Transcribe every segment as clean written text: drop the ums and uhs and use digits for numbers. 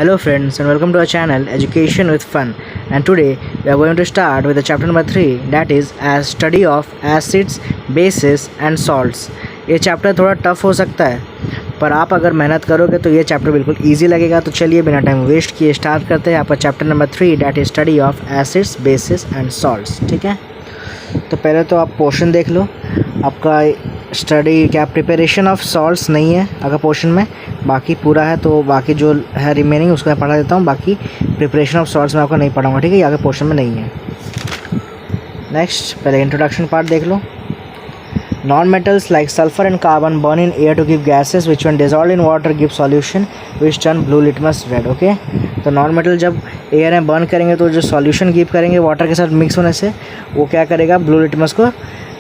Hello friends and welcome to our channel Education with Fun, and today we are going to start with the chapter number 3, that is as study of acids, bases and salts। ये chapter थोड़ा tough हो सकता है, पर आप अगर मेहनत करोगे तो ये चैप्टर बिल्कुल इजी लगेगा। तो चलिए बिना टाइम वेस्ट किए स्टार्ट करते हैं आपका chapter number 3, that is study of acids, basis and salts. ठीक है, तो पहले तो आप पोर्शन देख लो। आपका स्टडी क्या प्रिपरेशन ऑफ सॉल्ट्स नहीं है अगर पोर्शन में, बाकी पूरा है। तो बाकी जो है रिमेनिंग उसको मैं पढ़ा देता हूँ, बाकी प्रिपरेशन ऑफ सॉल्ट्स में आपको नहीं पढ़ाऊँगा। ठीक है, ये आगे पोर्शन में नहीं है। नेक्स्ट पहले इंट्रोडक्शन पार्ट देख लो। Non metals like sulphur and carbon burn in air to give gases which one dissolve in water give solution which turn blue litmus red. Okay, तो नॉन मेटल जब air में burn करेंगे तो जो solution give करेंगे water के साथ mix होने से, वो क्या करेगा, ब्लू लिटमस को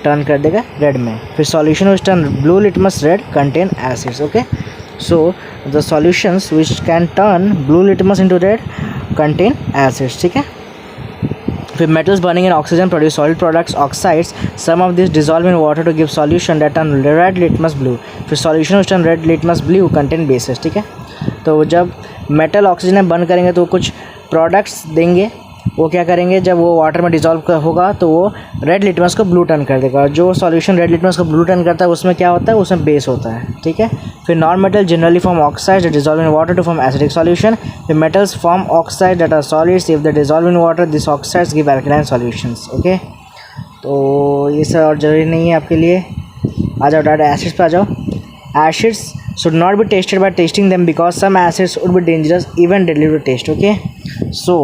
टर्न कर देगा रेड में। फिर solution which turn blue litmus red contain acids. Okay, so the solutions which can turn blue litmus into red contain acids. ठीक है, फिर metals burning in oxygen produce solid products, oxides. Some of these dissolve in water to give solution that turn red litmus blue. फिर solution which turn red litmus blue contain bases। ठीक है, तो जब metal oxygen में burn करेंगे तो कुछ products देंगे, वो क्या करेंगे, जब वो वाटर में डिजॉल्व होगा तो वो रेड लिटमस को ब्लू टर्न कर देगा। जो सॉल्यूशन रेड लिटमस को ब्लू टर्न करता है उसमें क्या होता है, उसमें बेस होता है। ठीक है, फिर non metal generally form oxides that dissolve in water to form acidic solution. फिर metals form oxide that are solids if they dissolve in water this oxides give alkaline solutions. Okay, तो ये सब और जरूरी नहीं है आपके लिए। आ जाओ डायरेक्ट एसिड्स पे आ जाओ। Acids should not be tasted by tasting them because some acids would be dangerous even deadly to taste। okay, so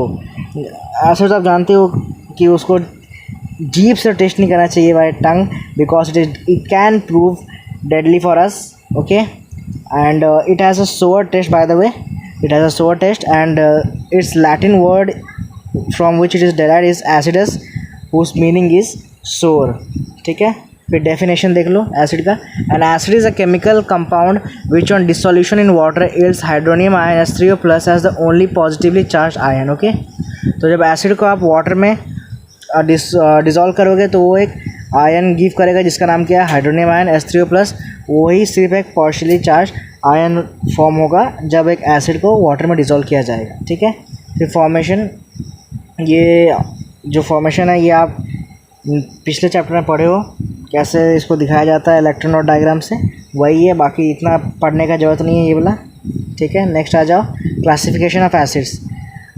acids आप जानते हो कि उसको जीभ से टेस्ट नहीं करना चाहिए by tongue, because it can prove deadly for us. Okay, and it has a sour taste, by the way it has a sour taste, and its Latin word from which it is derived is acidus whose meaning is sour. ठीक है, फिर definition देख लो acid का। An acid is a chemical compound which on dissolution in water yields hydronium ion H3O plus as the only positively charge ion. Okay, तो जब acid को आप वाटर में डिज़ोल्व करोगे तो वो एक आयन गिव करेगा जिसका नाम क्या है, हाइड्रोनियम आयन H3O प्लस। वही सिर्फ एक पार्शियली चार्ज आयन फॉर्म होगा जब एक एसिड को वाटर में डिज़ोल्व किया जाएगा। ठीक है, फिर फॉर्मेशन, ये जो फॉर्मेशन है ये आप पिछले चैप्टर में पढ़े हो, कैसे इसको दिखाया जाता है इलेक्ट्रॉन और डायग्राम से, वही है, बाकी इतना पढ़ने का ज़रूरत नहीं है ये वाला। ठीक है, नेक्स्ट आ जाओ। Classification of acids.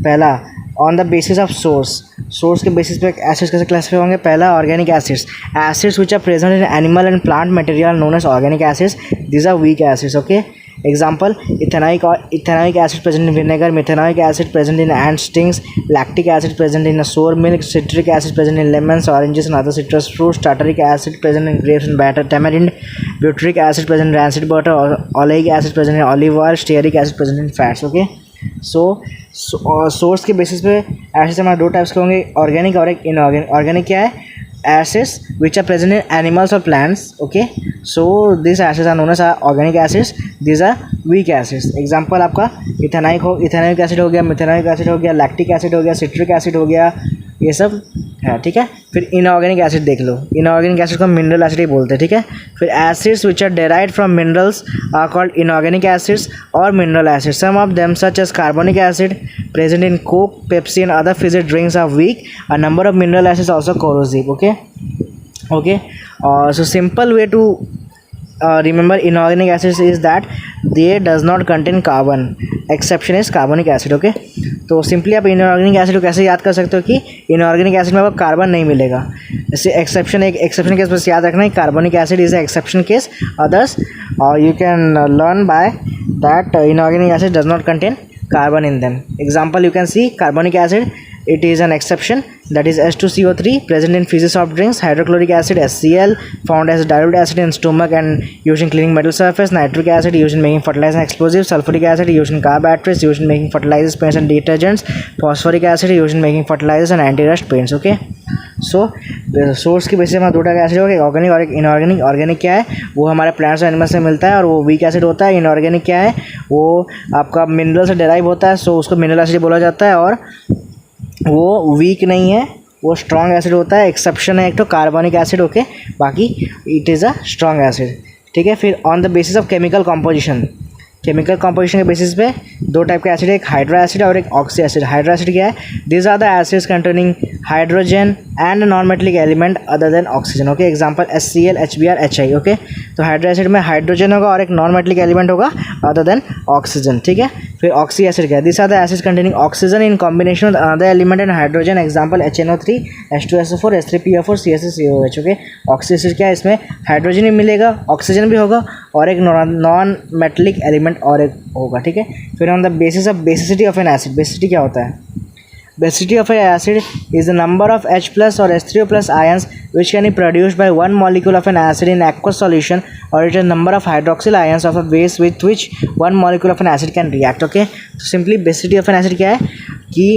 पहला, on the basis of source के बेसिस पे एसिड्स कैसे क्लासिफाई होंगे। पहला, organic acids which are present in animal and plant material known as organic acids, these are weak acids. Okay, example, ethanoic acid present in vinegar, methanoic acid present in ant stings, lactic acid present in sour milk, citric acid present in lemons, oranges and other citrus fruits, tartaric acid present in grapes and batter tamarind, butyric acid present in rancid butter, oleic acid present in olive oil, stearic acid present in fats. Okay, so source के basis पे acids हमारे दो types के होंगे, organic और एक inorganic. Organic क्या है, acids which are present in animals or plants। okay, so these acids are known as organic acids, these are weak acids। example आपका इथेनॉइक एसिड हो गया, मिथेनॉइक एसिड हो गया, लैक्टिक एसिड हो गया, सिट्रिक एसिड हो गया, ये सब है। ठीक है, फिर इनऑर्गेनिक एसिड देख लो। इनऑर्गेनिक एसिड को मिनरल एसिड ही बोलते हैं। ठीक है, फिर acids which are derived from minerals are called inorganic acids और mineral acids. Some of them such as carbonic acid present in coke, Pepsi and other fizzy drinks are weak. A number of mineral acids also corrosive। okay, so simple way to remember inorganic acids is that they does not contain carbon, exception is carbonic acid। okay, तो simply आप inorganic acid को कैसे याद कर सकते हो कि inorganic acid में आपको कार्बन नहीं मिलेगा। जैसे एक्सेप्शन केस बस याद रखना है, carbonic acid is exception case, others you can learn by that inorganic acid does not contain carbon in them। example, you can see carbonic acid, it is an exception, that is H2CO3 present in fizzy soft drinks, hydrochloric acid HCl found as dilute acid in stomach and used in cleaning metal surface, nitric acid used in making fertilizers and explosives, sulfuric acid used in car batteries, used in making fertilizers, paints and detergents, phosphoric acid used in making fertilizers and anti-rust paints। okay, so source की basis में दो type का acid होगा, organic और inorganic. Organic क्या है, वो हमारे प्लांट्स और एनिमल्स से मिलता है और वो वीक एसिड होता है। इनऑर्गेनिक क्या है, वो आपका मिनरल से डेराइव होता है, सो उसको मिनरल एसिड बोला जाता है और वो वीक नहीं है, वो स्ट्रॉन्ग एसिड होता है। एक्सेप्शन है एक तो कार्बोनिक एसिड। ओके, बाकी it is a strong acid. ठीक है, फिर on the basis of chemical composition, chemical composition के बेसिस पे दो टाइप का एसिड है, एक हाइड्रो एसिड और एक ऑक्सी एसिड। हाइड्रो एसिड क्या है? These are the acids containing hydrogen and non metallic element other than oxygen. Okay, example HCl, HBr, HI। Okay, तो हाइड्रो एसिड में हाइड्रोजन होगा और एक नॉन मेटेलिक एलिमेंट होगा अदर देन ऑक्सीजन। ठीक है, फिर ऑक्सी एसिड क्या है? These are the acids containing oxygen in combination with other element and hydrogen, example HNO3, H2SO4, H3PO4, CH3COOH। Okay, oxy acid क्या है? इसमें हाइड्रोजन भी मिलेगा, ऑक्सीजन भी होगा और एक नॉन मेटेलिक एलिमेंट और एक होगा। ठीक है, फिर on the basis of basicity of an acid, basicity क्या होता है? Basicity of an acid is the number of H plus or H3O plus ions which can be produced by one molecule of an acid in aqueous solution, or it is number of hydroxyl ions of a base with which one molecule of an acid can react. Okay, तो simply basicity of an acid क्या है कि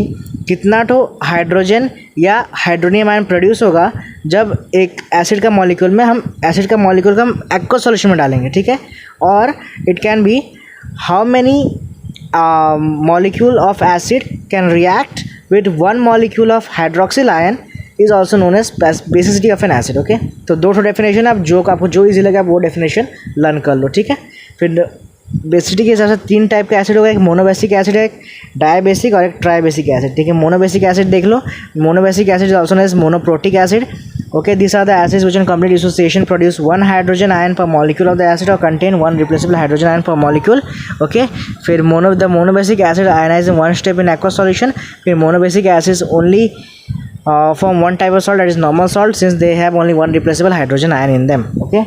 कितना तो hydrogen या hydronium ion produce होगा जब एक एसिड का मॉलिक्यूल में हम एसिड का मॉलिक्यूल को हम एक्वस सॉल्यूशन में डालेंगे। ठीक है, और it can be how many molecule of acid can react with one molecule of hydroxyl ion is also known as basicity of an acid. Okay, तो दो डेफिनेशन आप जो आपको जो इजी लगे आप वो डेफिनेशन लर्न कर लो। ठीक है, फिर बेसिसिटी के हिसाब से तीन टाइप का एसिड होगा, एक मोनोबेसिक एसिड है, एक डायबेसिक और एक ट्राइबेसिक एसिड। ठीक है, मोनोबेसिक एसिड देख लो, monobasic acid is also known as monoprotic acid. Okay, these are the acids which in complete dissociation produce one hydrogen ion per molecule of the acid or contain one replaceable hydrogen ion per molecule. Okay, फिर the monobasic acid ionize in one step in aqueous solution. फिर monobasic acids only form one type of salt, that is normal salt, since they have only one replaceable hydrogen ion in them. Okay,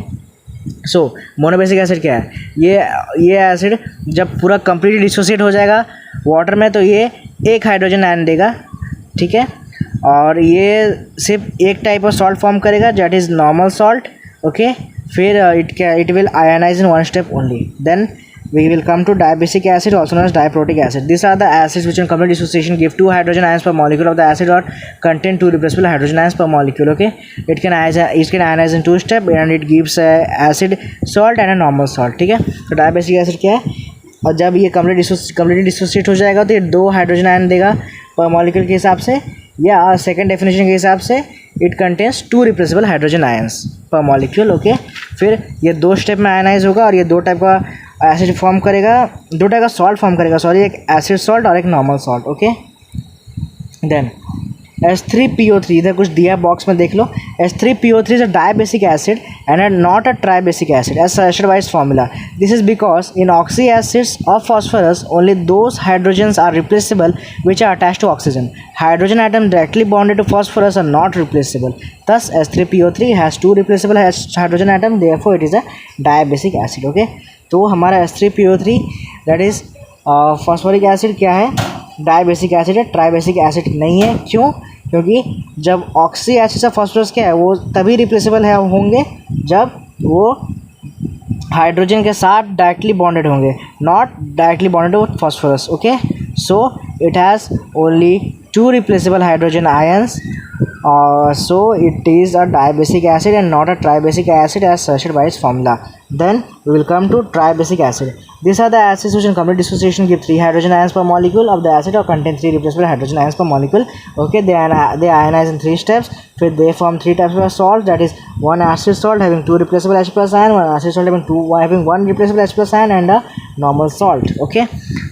so monobasic acid क्या है? ये acid जब पूरा completely dissociate हो जाएगा water में तो ये एक हाइड्रोजन आयन देगा। ठीक है, और ये सिर्फ एक टाइप ऑफ सॉल्ट फॉर्म करेगा that is normal salt. Okay, फिर it will ionise in one step only. Then we will come to diabasic acid, also known as diprotic acid. These are the acids which in complete dissociation give 2 hydrogen ions per molecule of the acid or contain 2 replaceable hydrogen ions per molecule. Okay, it can ionize in 2 step and it gives acid salt and a normal salt. ठीक है, तो diabasic acid क्या है? और जब ये completely dissociate हो जाएगा तो ये 2 हाइड्रोजन आयन देगा पर मॉलिक्यूल के हिसाब से, या सेकेंड डेफिनेशन के हिसाब से it contains 2 replaceable hydrogen ions per molecule. Okay, फिर ये 2 स्टेप में आयनाइज होगा और ये 2 टाइप का एसिड फॉर्म करेगा, 2 टाइप का सॉल्ट फॉर्म करेगा, सॉरी, एक एसिड सॉल्ट और एक normal salt. Okay, then H3PO3 इधर कुछ दिया बॉक्स में देख लो। H3PO3 is a diabasic acid and not a triabasic acid as suggested by its formula. This is because in oxy acids of phosphorus only those hydrogens are replaceable which are attached to oxygen. Hydrogen atoms directly bonded to phosphorus are not replaceable. Thus H3PO3 has 2 replaceable hydrogen atoms, therefore it is a diabasic acid. Okay, तो हमारा H3PO3 that is phosphoric acid क्या है? Dibasic acid है, tribasic acid नहीं है। क्यों? क्योंकि जब ऑक्सी एसिड से फॉस्फोरस क्या है वो तभी रिप्लेसेबल है होंगे जब वो हाइड्रोजन के साथ डायरेक्टली बॉन्डेड होंगे, not directly bonded with phosphorus. Okay, so it has only 2 replaceable hydrogen ions, so it is a diabasic acid and not a tribasic acid as suggested by its formula. Then we will come to tribasic acid. These are the acids which in complete dissociation give 3 hydrogen ions per molecule of the acid or contain 3 replaceable hydrogen ions per molecule. Okay, they ionize in 3 steps. फिर they form 3 types of salt, that is one acid salt having 2 replaceable H plus ion, one acid salt having 1 replaceable H plus ion and a normal salt. Okay,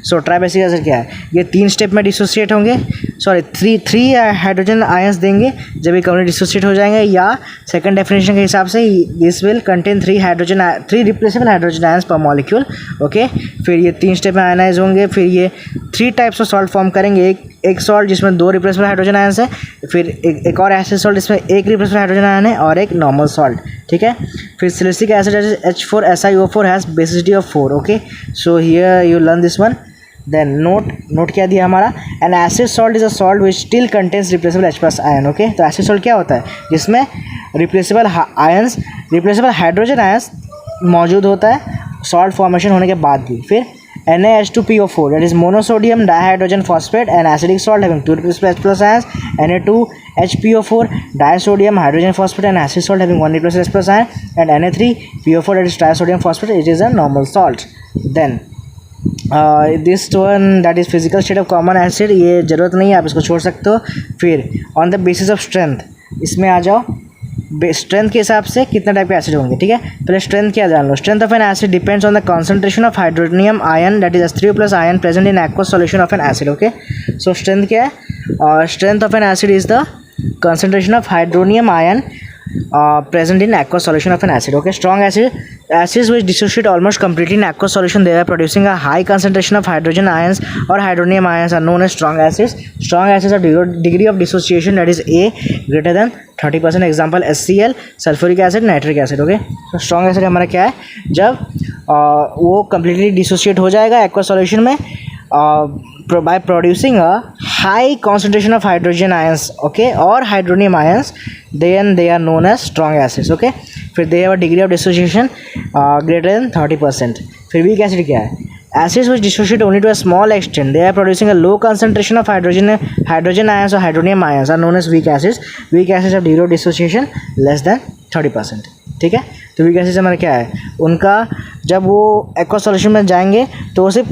so tribasic acid क्या है? ये 3 step में dissociate होंगे, sorry 3 hydrogen ions देंगे जब ये complete dissociate हो जाएंगे, या सेकंड डेफिनेशन के हिसाब से this will contain 3 replaceable hydrogen ions per molecule. Okay, फिर ये 3 स्टेप में आयनाइज होंगे, फिर ये 3 टाइप्स ऑफ सॉल्ट फॉर्म करेंगे, एक सॉल्ट जिसमें 2 रिप्लेसेबल हाइड्रोजन आयंस है, फिर एक और एसिड सॉल्ट जिसमें 1 रिप्लेसेबल हाइड्रोजन आयन है और एक नॉर्मल सॉल्ट। ठीक है, फिर silicic acid H4SiO4 has basicity of 4। Okay, so here you learn this one. Then note क्या दिया हमारा? An acid salt is a salt which still contains replaceable H plus ion. Okay, तो acid salt क्या होता है? जिसमें replaceable hydrogen ions मौजूद होता है सॉल्ट फॉर्मेशन होने के बाद भी। फिर NaH2PO4 that is monosodium dihydrogen phosphate, an acidic salt having 2 replaceable H plus ions, Na2HPO4 disodium hydrogen phosphate, an acid salt having 1 replaceable H plus ion, and Na3PO4 that is trisodium phosphate, it is a normal salt. Then this one that is physical state of common acid, ये ज़रूरत नहीं है, आप इसको छोड़ सकते हो। फिर on the basis of strength, इसमें आ जाओ। स्ट्रेंथ के हिसाब से कितना टाइप के एसिड होंगे, ठीक है। पहले स्ट्रेंथ क्या जान लो। Strength of an acid depends on the concentration of hydronium ion that is H3+ ion present in aqueous solution of an acid, okay. So strength क्या है, और strength of an acid is the concentration of hydronium ion present in aqueous solution of an acid, okay. Strong acids which dissociate almost completely in aqueous solution, they are producing a high concentration of hydrogen ions or hydronium ions, are known as strong acids. Strong acids have degree of dissociation that is A greater than 30%, example HCl, sulfuric acid, nitric acid, okay. So strong acid हमारा क्या है, जब वो completely dissociate हो जाएगा aqueous solution में by producing a high concentration of hydrogen ions, okay, or hydronium ions, then they are known as strong acids, okay. फिर they have a degree of dissociation greater than 30%. फिर weak acid क्या है, acids which dissociate only to a small extent, they are producing a low concentration of hydrogen ions or hydronium ions, are known as weak acids. Weak acids have degree of dissociation less than 30%, ठीक है। तो weak acid हमारा क्या है, उनका जब वो aqueous solution में जाएंगे तो वो सिर्फ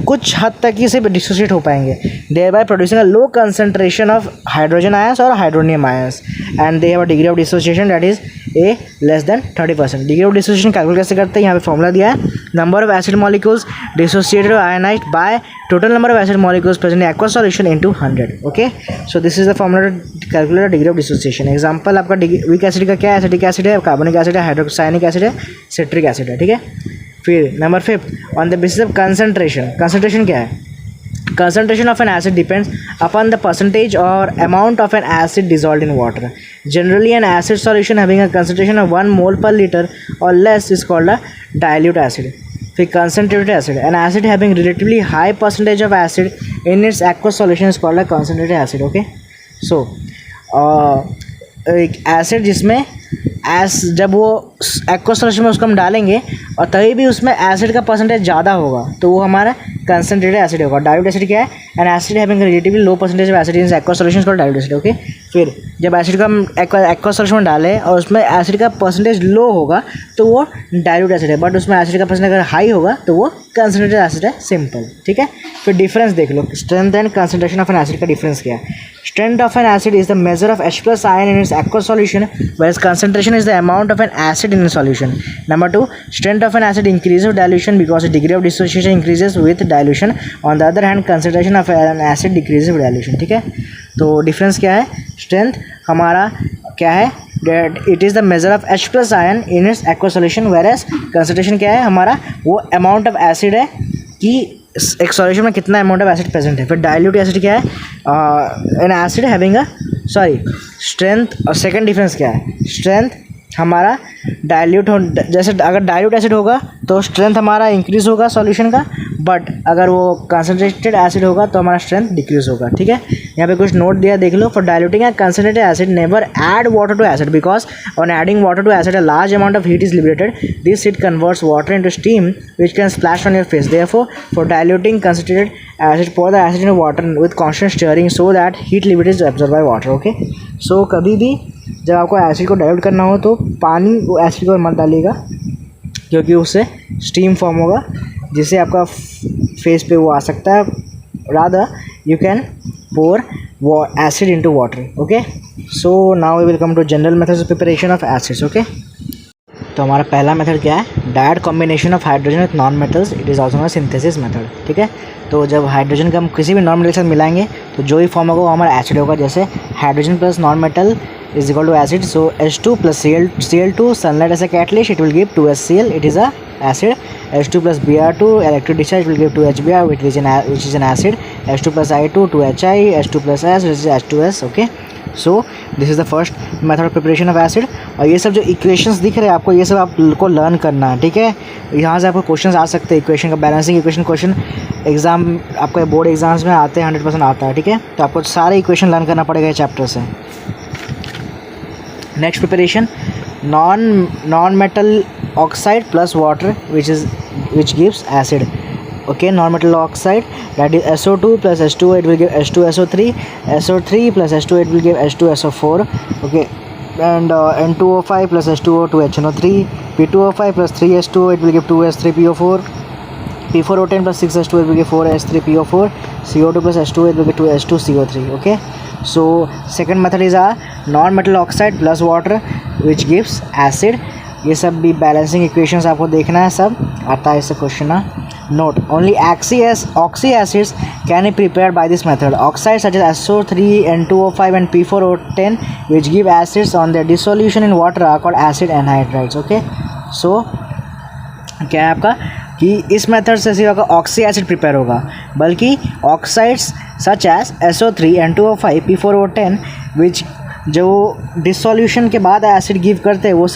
कुछ हद तक ही सिर्फ डिसोसिएट हो पाएंगे, thereby producing a low concentration of hydrogen ions और hydronium ions, and they have a degree of dissociation that is a less than 30%. Degree of dissociation calculate कैसे करते हैं, यहाँ पे फॉर्मूला दिया है, number of acid molecules dissociated और ionised by total number of acid molecules present in aqueous solution into 100, okay. So this is the formula to calculate the degree of dissociation. Example आपका weak acid का क्या है, acetic acid है, carbonic acid है, हाइड्रोक्साइनिक acid है, citric acid है, ठीक है। फिर number 5, on the basis of concentration. Concentration क्या है, concentration of an acid depends upon the percentage or amount of an acid dissolved in water. Generally an acid solution having a concentration of 1 mole per liter or less is called a dilute acid. फिर concentrated acid, an acid having relatively high percentage of acid in its aqueous solution is called a concentrated acid, okay. So एक acid जिसमें जब वो aqueous solution में उसको हम डालेंगे और तभी भी उसमें एसिड का परसेंटेज ज़्यादा होगा तो वो हमारा कंसनट्रेटेड एसिड होगा. डाइल्यूट एसिड क्या है? N acid having relatively low percentage of acid in aqueous solution called dilute acid. Okay, फिर जब एसिड का हम एक्वस सॉल्यूशन में डालें और उसमें एसिड का परसेंटेज लो होगा तो वो डाइल्यूट एसिड है, बट उसमें एसिड का परसेंटेज अगर हाई होगा तो वो कंसनट्रेटेड एसिड है. सिंपल, ठीक है. फिर डिफरेंस देख लो, strength and concentration of an acid का डिफरेंस क्या है. Strength of an acid is the measure of H+ ion in its aqueous solution, whereas concentration is the amount of an acid in a solution. Number 2, strength of an acid increases with dilution because the degree of dissociation increases with dilution. On the other hand, concentration of an acid decreases with dilution. ठीक है, तो difference क्या है? Strength हमारा क्या है? That it is the measure of H+ ion in its aqueous solution, whereas concentration क्या है? हमारा वो amount of acid है कि एक सॉल्यूशन में कितना अमाउंट ऑफ एसिड प्रेजेंट है. फिर डाइल्यूट एसिड क्या है? N acid having a strength. और सेकंड डिफरेंस क्या है? स्ट्रेंथ हमारा डाइल्यूट हो, जैसे अगर डाइल्यूट एसिड होगा तो स्ट्रेंथ हमारा इंक्रीज होगा सॉल्यूशन का, बट अगर वो कंसनट्रेटेड एसिड होगा तो हमारा स्ट्रेंथ डिक्रीज होगा. ठीक है, यहाँ पे कुछ नोट दिया देख लो. For diluting a concentrated acid never add water to acid because on adding water to acid a large amount of heat is liberated. This heat converts water into steam which can splash on your face. Therefore for diluting concentrated acid pour the acid in water with constant stirring so that heat liberated is absorbed by water. Okay, so कभी भी जब आपको acid को dilute करना हो तो पानी वो एसिड को मत डालिएगा क्योंकि उससे स्टीम फॉर्म होगा जिससे आपका फेस पे वो आ सकता है. Rather you can pour acid into water. Okay, so now we will come to general methods of preparation of acids. Okay, तो हमारा पहला मेथड क्या है? Direct combination of hydrogen with non metals. It is also synthesis method. ठीक है, तो जब hydrogen का हम किसी भी नॉन मेटल के साथ मिलाएंगे तो जो ही फॉर्म होगा वो हमारा एसिड होगा. जैसे hydrogen plus non metal is equal to acid. So H2 plus Cl2 sunlight as a catalyst it will give 2HCl. It is a acid. H2 plus Br2 electric discharge will give 2HBr which is an acid. H2 plus I2 2HI. H2 plus S which is H2S. okay, so this is the first method of preparation of acid. और ये सब जो equations दिख रहे हैं आपको, ये सब आपको लर्न करना है. ठीक है, यहाँ से आपको क्वेश्चंस आ सकते हैं इक्वेशन का, बैलेंसिंग इक्वेशन क्वेश्चन एग्जाम आपको बोर्ड एग्जाम्स में आते हैं, 100% आता है. ठीक है, तो आपको सारे इक्वेशन लर्न करना पड़ेगा चैप्टर से. Next preparation, non metal oxide plus water which gives acid. Okay, non-metal oxide that is SO2 plus H2O, it will give H2SO3. SO3 plus H2O, it will give H2SO4. okay, and N2O5 plus H2O 2HNO3. P2O5 plus 3H2O, it will give 2S3PO4. P4O10 plus 6H2O, it will give 4S3PO4. CO2 plus H2O, it will give 2H2CO3. okay, So second method is a non-metal oxide plus water which gives acid. ये सब भी balancing equations आपको देखना है, सब आता है इससे क्वेश्चन ना. Note only oxy acids can be prepared by this method. Oxide such as SO3, N2O5 and P4O10 which give acids on their dissolution in water are called acid anhydrides. Okay, so क्या है आपका कि इस method से सिर्फ oxy acid prepare होगा, बल्कि oxides सच as SO3, N2O5, P4O10 विच जो डिसोल्यूशन के बाद एसिड गिव करते हैं वो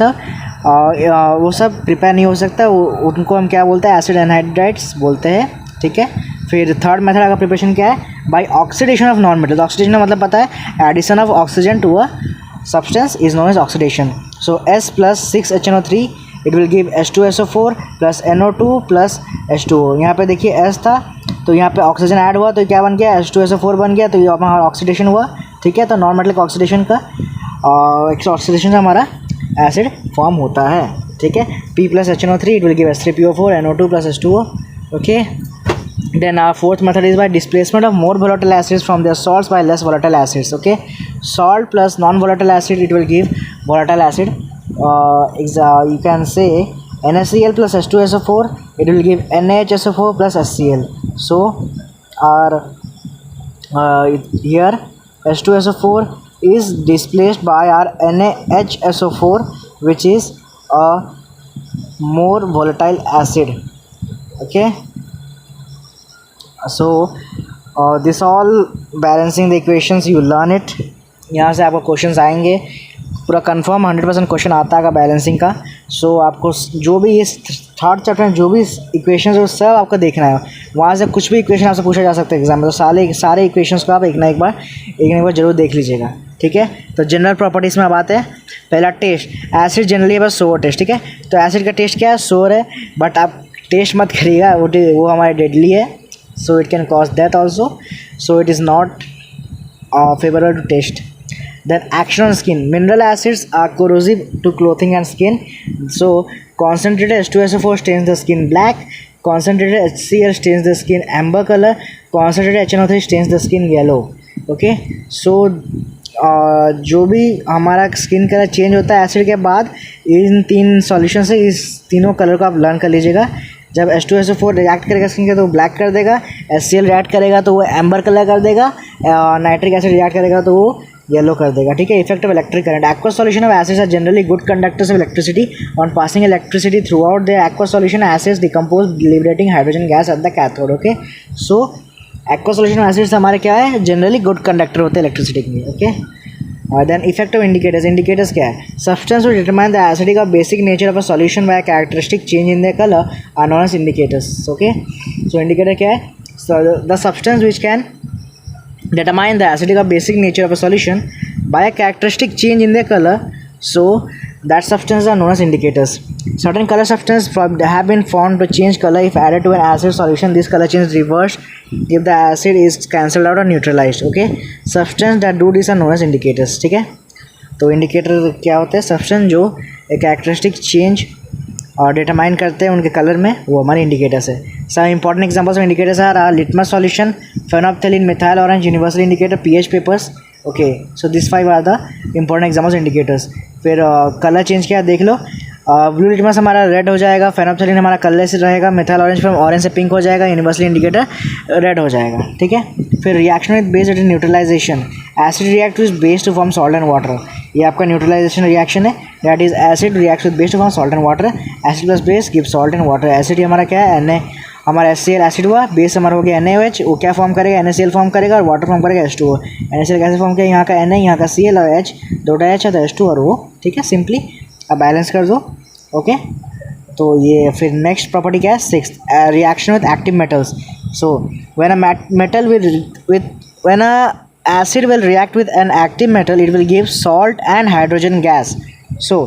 सब प्रिपेयर नहीं हो सकता. उनको हम क्या बोलते हैं, एसिड एनहाइड्राइड्स बोलते हैं. ठीक है. फिर थर्ड मेथड का प्रिपरेशन क्या है, by oxidation of non metal. Oxidation मतलब पता है addition of oxygen to a substance is known as oxidation. So S + 6HNO3 it will give H2SO4 + NO2 + H2O. यहाँ पे देखिए S था तो यहाँ पे ऑक्सीजन ऐड हुआ तो क्या बन गया, H2SO4 बन गया. तो ये हमारा ऑक्सीडेशन हुआ. ठीक है. तो नॉन मेटल का ऑक्सीडेशन से हमारा एसिड फॉर्म होता है. ठीक है. P + HNO3 it will give H3PO4 NO2 + H2O. Okay. Then our fourth method is by displacement of more volatile acids from their salts by less volatile acids. Okay, salt plus non-volatile acid it will give volatile acid. You can say NaCl plus H2SO4 it will give NaHSO4 plus HCl. So our here H2SO4 is displaced by our NaHSO4 which is a more volatile acid. Okay, so this all balancing the equations you learn it. यहाँ से आपको questions आएंगे, पूरा confirm 100% question आता है balancing का. सो आपको जो भी इस थर्ड चैप्टर में जो भी इक्वेशंस है वो सब आपको देखना है. वहाँ से कुछ भी इक्वेशन आपसे पूछा जा सकता है एग्जाम में, तो सारे इक्वेशंस को आप एक ना एक बार जरूर देख लीजिएगा. ठीक है. तो जनरल प्रॉपर्टीज़ में अब आते हैं. पहला टेस्ट. एसिड जनरली बस सोर टेस्ट. ठीक है. तो एसिड का टेस्ट क्या है, सोर है. बट आप टेस्ट मत करिएगा, वो हमारे डेडली है. So it can cause death also, so it is not favorable to taste. Then action on skin. Mineral acids are corrosive to clothing and skin. So concentrated H2SO4 stains the skin black, concentrated HCl stains the skin amber color, concentrated HNO3 stains the skin yellow. Okay, so जो भी हमारा skin colour change होता है acid के बाद, इन तीन solution से इस तीनों कलर को आप लर्न कर लीजिएगा. जब H2SO4 रिएक्ट करेगा स्किन के तो वो ब्लैक कर देगा, HCl रिएक्ट करेगा तो वो एम्बर कलर कर देगा, नाइट्रिक एसिड रिएक्ट करेगा तो वो येलो कर देगा. ठीक है. Effect of electric current. Aqua solution of acids are generally good conductors of electricity. On passing electricity throughout the aqua solution acids decompose liberating hydrogen gas at the cathode. Okay, so aqua solution acids हमारे क्या है, generally good conductor होते हैं electricity के लिए. Okay. Then effect of indicators. Indicators क्या है, substance will determine the acidic or basic nature of a solution by a characteristic change in their color are known as indicators. Okay, so indicator क्या है, so the substance which can determine the acidic or basic nature of a solution by a characteristic change in their color, so that substances are known as indicators. Certain color substances have been found to change color if added to an acid solution. This color change is reversed if the acid is cancelled out or neutralized. Okay, substance that do this are known as indicators. ठीक है. तो indicator क्या होते हैं, substance जो एक characteristic change और determine करते हैं उनके कलर में, वो हमारे इंडिकेटर्स है. Some important examples of indicators are litmus solution, phenolphthalein, methyl orange, universal indicator, pH papers. Okay, so this 5 are the important examples indicators. फिर कलर चेंज क्या देख लो. ब्लू लिटमस हमारा रेड हो जाएगा, फेनोप्थेलिन हमारा कलरलेस रहेगा, मिथाइल ऑरेंज फ्रॉम ऑरेंज से पिंक हो जाएगा, यूनिवर्सल इंडिकेटर रेड हो जाएगा. ठीक है. फिर reaction with base at neutralization. Acid react with base to form salt and water. ये आपका न्यूट्रलाइजेशन रिएक्शन है. That is acid react with base to form salt and water. Acid plus base give salt and water. Acid हमारा क्या है, Na. हमारा HCl acid हुआ, base हमारा हो गया NaOH. वो क्या फॉर्म करेगा, NaCl फॉर्म करेगा और वाटर फॉर्म करेगा H2O. NaCl कैसे फॉर्म किया, यहाँ का Na, यहाँ का Cl और H, दो H है तो H2 और O. ठीक है. सिंपली अब बैलेंस कर दो. ओके. तो ये फिर नेक्स्ट प्रॉपर्टी क्या है, 6th, reaction with active metals. So when a metal when a acid will react with an active metal, it will give salt and hydrogen gas. So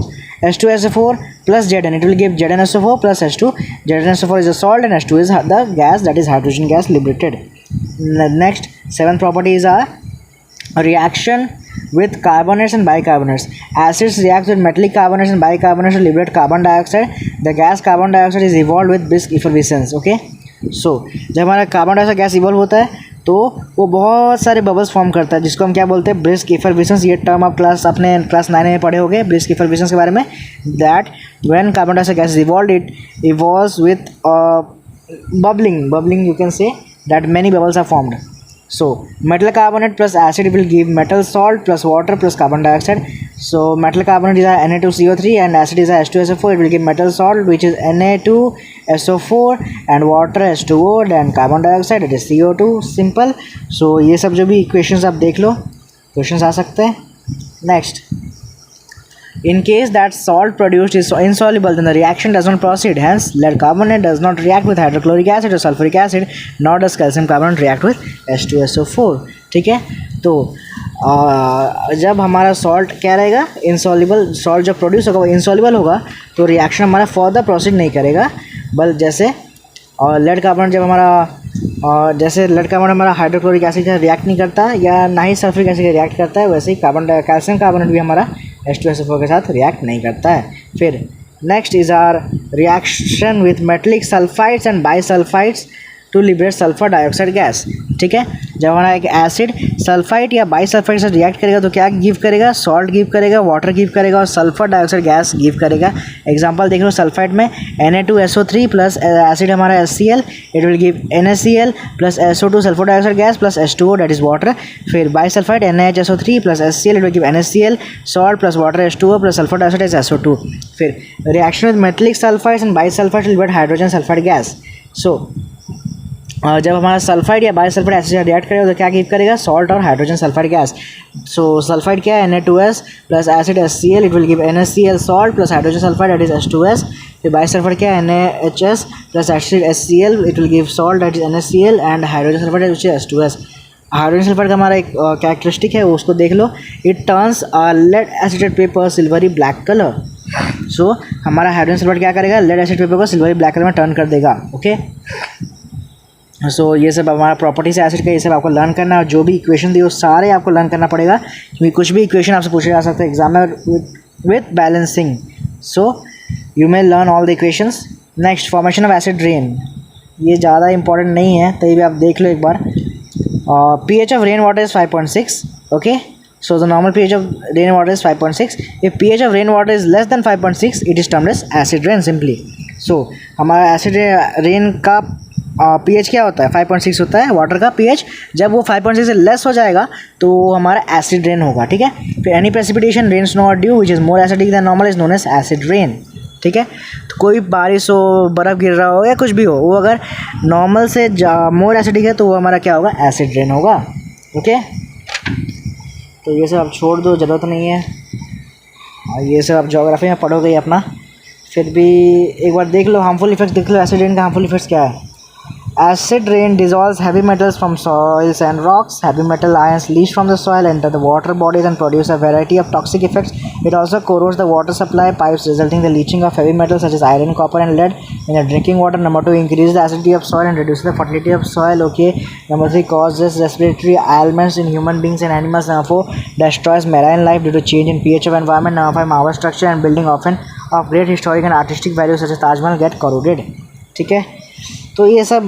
H2SO4 plus Zn, it will give ZnSO4 plus H2. ZnSO4 is a salt and H2 is the gas, that is hydrogen gas liberated. Next 7th property is a reaction with carbonates and bicarbonates. Acids react with metallic carbonates and bicarbonates to liberate carbon dioxide. The gas carbon dioxide is evolved with brisk effervescence. Okay, so जब हमारा carbon dioxide gas evolve होता है तो वो बहुत सारे bubbles form करता है, जिसको हम क्या बोलते हैं, ब्रिस्क इफरवेसेंस। ये टर्म आप अपने क्लास 9 में पढ़े होंगे ब्रिस्क इफरवेसेंस के बारे में। That when carbon dioxide gas evolve it evolves with bubbling you can say, that many bubbles are formed. So metal carbonate plus acid will give metal salt plus water plus carbon dioxide. So metal carbonate is a Na2CO3 and acid is a H2SO4. It will give metal salt which is Na2SO4 and water H2O and carbon dioxide, it is CO2. Simple. So ये सब जो भी equations आप देख लो, questions आ सकते हैं. Next, in case that salt produced is insoluble, then the reaction does not proceed. Hence, lead carbonate does not react with hydrochloric acid or sulfuric acid, nor does calcium carbonate react with H2SO4. ठीक है, तो जब हमारा salt क्या रहेगा, insoluble, salt जब produce होगा वो इंसॉल्युबल होगा, तो रिएक्शन हमारा फर्दर प्रोसीड नहीं करेगा। बल जैसे और लेड कार्बोनेट जब हमारा जैसे लेड कार्बोनेट हमारा हाइड्रोक्लोरिक एसिड का रिएक्ट नहीं करता या ना ही सल्फ्यूरिक एसिड का रिएक्ट करता है, वैसे ही कैल्शियम कार्बोनेट भी हमारा H2SO4 के साथ रिएक्ट नहीं करता है। फिर next is our reaction with metallic sulphides and bisulphides to liberate sulphur dioxide gas. ठीक है, जब हमारा एक एसिड सल्फाइड या बाइसल्फाइड से रिएक्ट करेगा तो क्या गिव करेगा, सॉल्ट गिव करेगा, वाटर गिव करेगा और सल्फर डाइऑक्साइड गैस गिव करेगा। एग्जांपल देख लो, सल्फाइड में Na2SO3 प्लस एसिड हमारा HCl, it will give NaCl plus SO2 sulphur dioxide gas plus H2O that is water. फिर bisulphide NaHSO3 plus HCl, it will give NaCl, salt plus water H2O plus sulphur dioxide is SO2। फिर reaction with metallic sulphides and bisulphides will liberate hydrogen sulphide gas. So जब हमारा sulphide या bisulphide acid react करेगा तो क्या give करेगा, salt और hydrogen sulphide gas. So sulphide क्या है, Na2S plus acid HCl, it will give NaCl, salt plus hydrogen sulphide that is H2S। फिर बाइसल्फाइड क्या है, NaHS plus acid HCl, it will give salt that is NaCl and hydrogen sulphide which is H2S। Hydrogen sulphide का हमारा एक characteristic है, उसको देख लो, it turns lead acetate paper silvery black colour. So हमारा हाइड्रोजन सल्फाइड क्या करेगा, लेड एसिड पेपर को सिल्वरी ब्लैक कलर में टर्न कर देगा। ओके, सो ये सब हमारा प्रॉपर्टीज एसिड का, ये सब आपको लर्न करना है। और जो भी इक्वेशन दी वो सारे आपको लर्न करना पड़ेगा, क्योंकि कुछ भी इक्वेशन आपसे पूछे जा सकते हैं एग्जाम में with balancing. So you may learn all the equations. Next, formation of acid rain, ये ज़्यादा इंपॉर्टेंट नहीं है, तभी भी आप देख लो एक बार। pH of rainwater is 5.6. okay, so the normal pH of rainwater is 5.6. if pH of rainwater is less than 5.6, it is termed as acid rain simply. so हमारा एसिड रेन का pH क्या होता है, 5.6 होता है वाटर का pH। जब वो 5.6 से लेस हो जाएगा तो हमारा एसिड रेन होगा। ठीक है, फिर एनी प्रेसिपिटेशन रेन स्नो और dew which is more acidic than normal is known as acid rain. ठीक है, तो कोई बारिश हो, बर्फ़ गिर रहा हो या कुछ भी हो, वो अगर नॉर्मल से मोर एसिडिक है तो वो हमारा क्या होगा, एसिड रेन होगा। ओके, तो ये सब आप छोड़ दो, ज़रूरत नहीं है, और ये सब आप ज्योग्राफी में पढ़ोगे ही अपना। फिर भी एक बार देख लो, हार्मफुल इफेक्ट्स देख लो, एसिड रेन का हार्मफुल इफेक्ट्स क्या है। Acid rain dissolves heavy metals from soils and rocks. Heavy metal ions leach from the soil, enter the water bodies and produce a variety of toxic effects. It also corrodes the water supply pipes, resulting in the leaching of heavy metals such as iron, copper and lead in the drinking water. Number 2, increases the acidity of soil and reduces the fertility of soil. Okay. Number 3, causes respiratory ailments in human beings and animals. Number 4, destroys marine life due to change in pH of environment. Number 5, marble structure and building often of great historic and artistic value such as Taj Mahal get corroded. ठीक है, तो ये सब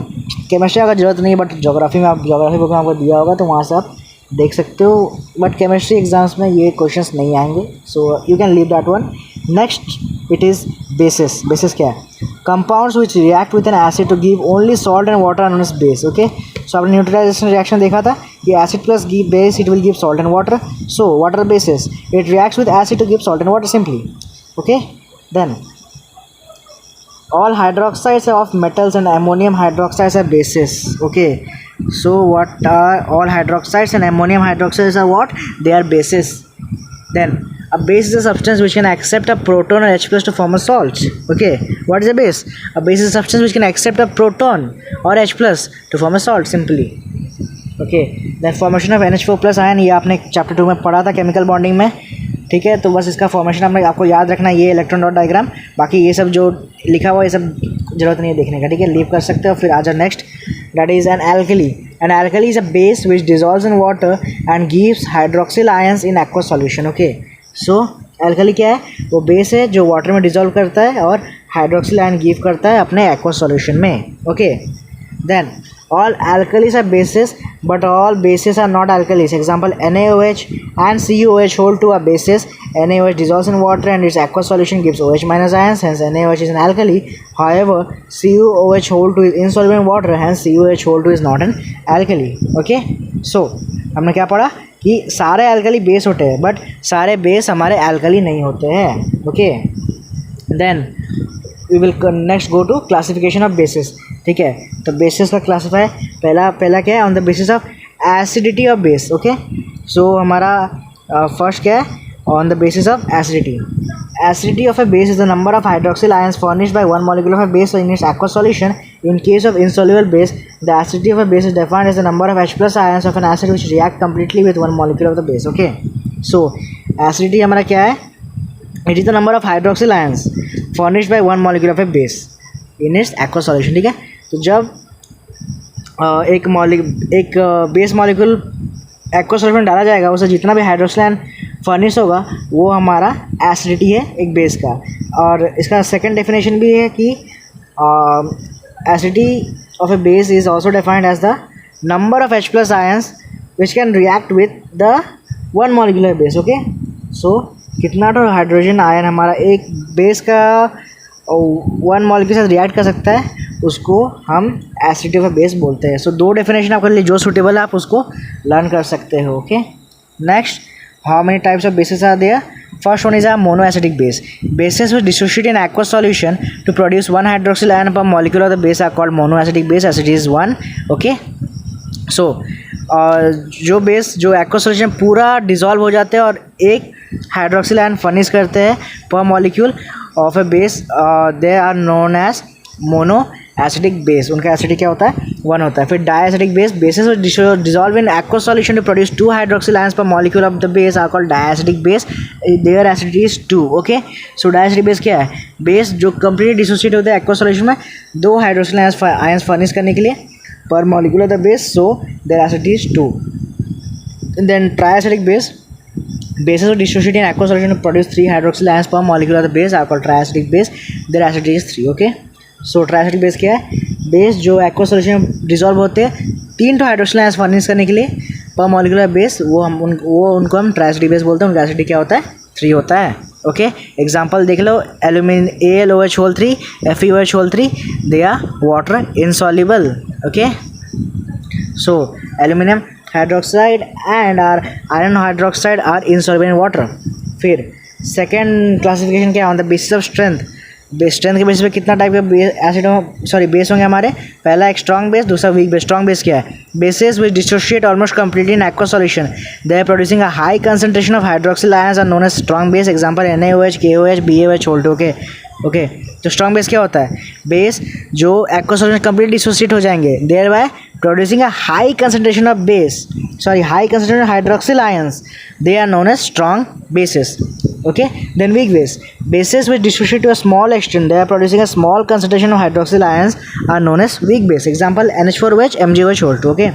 chemistry का ज़रूरत नहीं है, but geography में आप ज्योग्राफी बुक में आपको दिया होगा तो वहाँ से आप देख सकते हो, बट केमिस्ट्री एग्जाम्स में ये क्वेश्चंस नहीं आएंगे, so you can leave that one. Next, it is bases. Bases क्या है, compounds which react with an acid to give only salt and water known as base. Okay, so आपने neutralisation reaction देखा था कि acid plus give base, it will give salt and water. So water bases, it reacts with acid to give salt and water simply. Okay, then all hydroxides of metals and ammonium hydroxides are bases. Okay, so what are all hydroxides and ammonium hydroxides are what? They are bases. Then a base is a substance which can accept a proton or H plus to form a salt. Okay, what is a base? A base is a substance which can accept a proton or H plus to form a salt simply. Okay, then formation of NH4 plus ion, ये आपने chapter 2 में पढ़ा था chemical bonding में। ठीक है, तो बस इसका फॉर्मेशन आपको याद रखना है, ये इलेक्ट्रॉन डॉट डायग्राम। बाकी ये सब जो लिखा हुआ ये सब ज़रूरत नहीं है देखने का। ठीक है, लीव कर सकते हो। फिर आ जाओ next, that is an alkali. An alkali is a base which dissolves in water and gives hydroxyl ions in aqua solution. Okay, so alkali क्या है, वो बेस है जो वाटर में डिजॉल्व करता है और हाइड्रोक्सिल आयन गिव करता है अपने एक्वा सॉल्यूशन में। Okay, then All alkalis are bases, but all bases are not alkalis. Example, NaOH and CuOH hold two are bases. NaOH dissolves in water and its aqueous solution gives OH minus ions, hence NaOH is an alkali. However, CuOH hold two is insoluble in water, hence CuOH hold two is not an alkali. Okay, so हमने क्या पढ़ा कि सारे alkali base होते हैं, but सारे base हमारे alkali नहीं होते हैं. Okay, then we will next go to classification of bases. ठीक है, तो बेसिस का क्लासीफाई पहला क्या है, on the basis of acidity of base. Okay, so हमारा फर्स्ट क्या है, on the basis of acidity. Acidity of a base is the number of hydroxyl ions furnished by one molecule of a base in its aqueous solution. In case of insoluble base, the acidity of a base is defined as the number of H plus ions of an acid which react completely with one molecule of the base. Okay, so acidity हमारा क्या है, it is the number of hydroxyl ions furnished by one molecule of a base in its aqueous solution. ठीक है, तो जब एक base molecule aqueous solution में डाला जाएगा, उसे जितना भी हाइड्रोक्सिल आयन फर्निश होगा वो हमारा एसिडिटी है एक बेस का. और इसका सेकंड डेफिनेशन भी है कि acidity of a base is also defined as the number of H plus ions which can react with the one molecular base. Okay, so कितना तो हाइड्रोजन आयन हमारा एक बेस का वन मॉलिक्यूल के साथ रिएक्ट कर सकता है, उसको हम एसिडिटी ऑफ बेस बोलते हैं. सो दो डेफिनेशन आपके लिए जो सूटेबल है आप उसको लर्न कर सकते हो. Okay, next, how many types of bases are there. First one is a monoacidic base. Bases which dissociate in aqueous solution to produce one hydroxyl ion per molecule of the base are called monoacidic base. Acidity is 1. Okay, सो जो base जो aqueous solution पूरा dissolve हो जाते हैं और एक hydroxyl ion furnish करते हैं per molecule of a base, they are known as mono acidic base. उनका एसिडिटी क्या होता है, 1 होता है. फिर diacidic base. Bases dissolve in aqueous solution to produce 2 hydroxyl ions per molecule of the base are called diacidic base. Their acidity is 2. Okay, so diacidic base क्या है, base जो कंप्लीटली डिसोसिएट होते हैं एक्वस सॉल्यूशन में 2 hydroxyl ions furnish करने के लिए पर molecule of the base, so there acidity is 2. Then triacidic base. Bases of dissociate in aqueous solution to produce 3 hydroxyl ions per molecule of the base are called triacidic base. Their acidity is 3. Okay, so triacidic base क्या है, base जो aqueous solution में dissolve होते हैं 3 hydroxyl ions furnish करने के लिए पर मॉलिक्यूलर बेस, उनको हम ट्रायसिडिक बेस बोलते हैं. उनका एसिडिटी क्या होता है, 3 होता है. ओके, एग्जाम्पल देख लो, aluminium AlOH whole 3, FeOH whole 3, they are water insoluble. Okay, so aluminium hydroxide and iron hydroxide are insoluble in water. फिर सेकेंड क्लासिफिकेशन क्या है, on the basis of strength. Strength के बेसिस पे कितना type के base होंगे हमारे, पहला एक स्ट्रॉन्ग बेस, दूसरा वीक बेस. स्ट्रॉन्ग बेस क्या है, bases which dissociate almost completely in aqueous solution, they are producing a high concentration of hydroxyl ions are known as strong base. Example NaOH, KOH, BaOH hold. Okay, तो strong base क्या होता है, base जो aqueous solution complete dissociate हो जाएंगे, thereby producing a high concentration of high concentration of hydroxyl ions, they are known as strong bases. Okay, then weak base. Bases which dissociate to a small extent, they are producing a small concentration of hydroxyl ions are known as weak base. Example, NH4OH, MgOH whole 2. Okay,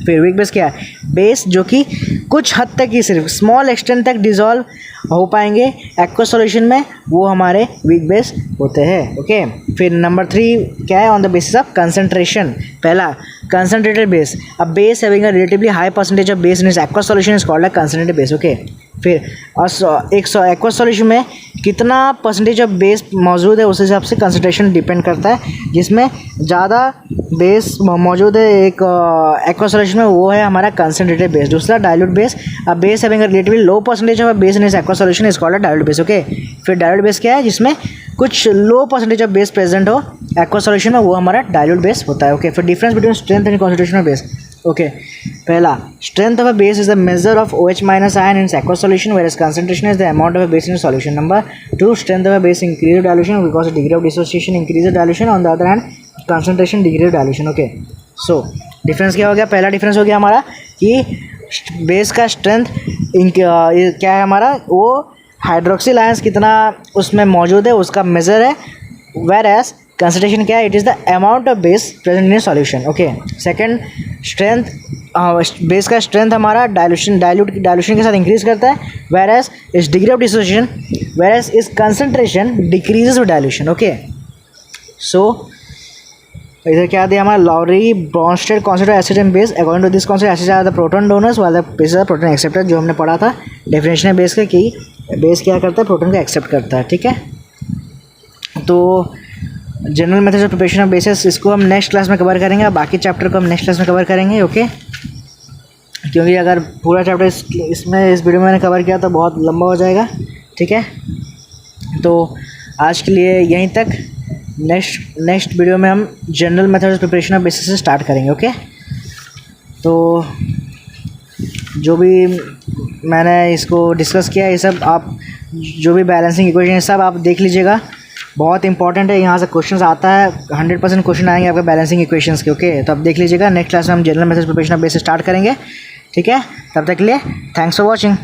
फिर weak base क्या है, base जो कि कुछ हद तक ही सिर्फ small extent तक डिजॉल्व हो पाएंगे एक्वस सॉल्यूशन में, वो हमारे वीक बेस होते हैं. ओके, फिर नंबर 3 क्या है, on the basis of concentration. पहला concentrated base. A base having a relatively high percentage of base in its aqueous solution is called a concentrated base. Okay, फिर एक एक्वस सॉल्यूशन में कितना परसेंटेज ऑफ बेस मौजूद है उस हिसाब से कंसंट्रेशन डिपेंड करता है. जिसमें ज़्यादा बेस मौजूद है एक एक्वस सॉल्यूशन में, वो है हमारा कंसंट्रेटेड बेस. दूसरा dilute base. A base having a relatively low percentage of base in its aqueous solution is called a dilute base. Okay, फिर डाइल्यूट बेस क्या है, जिसमें कुछ low percentage of base present हो एक्वस सॉल्यूशन में, वो हमारा डाइल्यूट बेस होता है. ओके, फिर difference between strength and concentration of base. Okay, पहला strength of a base is the measure of OH minus ion in aqueous solution, whereas concentration is the amount of a base in a solution. Number 2, strength of a base increases dilution because the degree of dissociation increases dilution. On the other hand, concentration decreases dilution. Okay, so difference क्या हो गया, पहला difference हो गया हमारा कि base का strength क्या है हमारा, वो हाइड्रोक्सिल आयंस कितना उसमें मौजूद है उसका मेजर है, whereas कंसंट्रेशन क्या है, it is the amount of base present in a solution. Okay, second strength, base का स्ट्रेंथ हमारा डाइल्यूशन के साथ इंक्रीज करता है, whereas is degree of dissociation, whereas is concentration decreases with dilution. Okay, so तो इधर क्या दिया हमारा, Lowry Bronsted concept of acid and base, according to this concept acid are the proton donors while the base are proton acceptor, जो हमने पढ़ा था definition है बेस का कि बेस क्या करता है, प्रोटॉन को एक्सेप्ट करता है। ठीक है, तो general methods of preparation of basis इसको हम नेक्स्ट क्लास में कवर करेंगे, बाकी चैप्टर को हम नेक्स्ट क्लास में कवर करेंगे। ओके, क्योंकि अगर पूरा चैप्टर इसमें इस वीडियो में मैंने कवर किया तो बहुत लंबा हो जाएगा। ठीक है, तो आज के लिए यहीं तक। नेक्स्ट वीडियो में हम general methods of preparation of basis से स्टार्ट करेंगे। ओके, तो जो भी मैंने इसको डिस्कस किया ये सब आप, जो भी बैलेंसिंग इक्वेशन है सब आप देख लीजिएगा, बहुत इंपॉर्टेंट है। यहाँ से क्वेश्चन आता है, 100% क्वेश्चन आएंगे आपके बैलेंसिंग इक्वेशंस के। ओके, तो आप देख लीजिएगा। नेक्स्ट क्लास में हम general methods preparation of basis start करेंगे। ठीक है, तब तक के लिए थैंक्स फॉर वॉचिंग।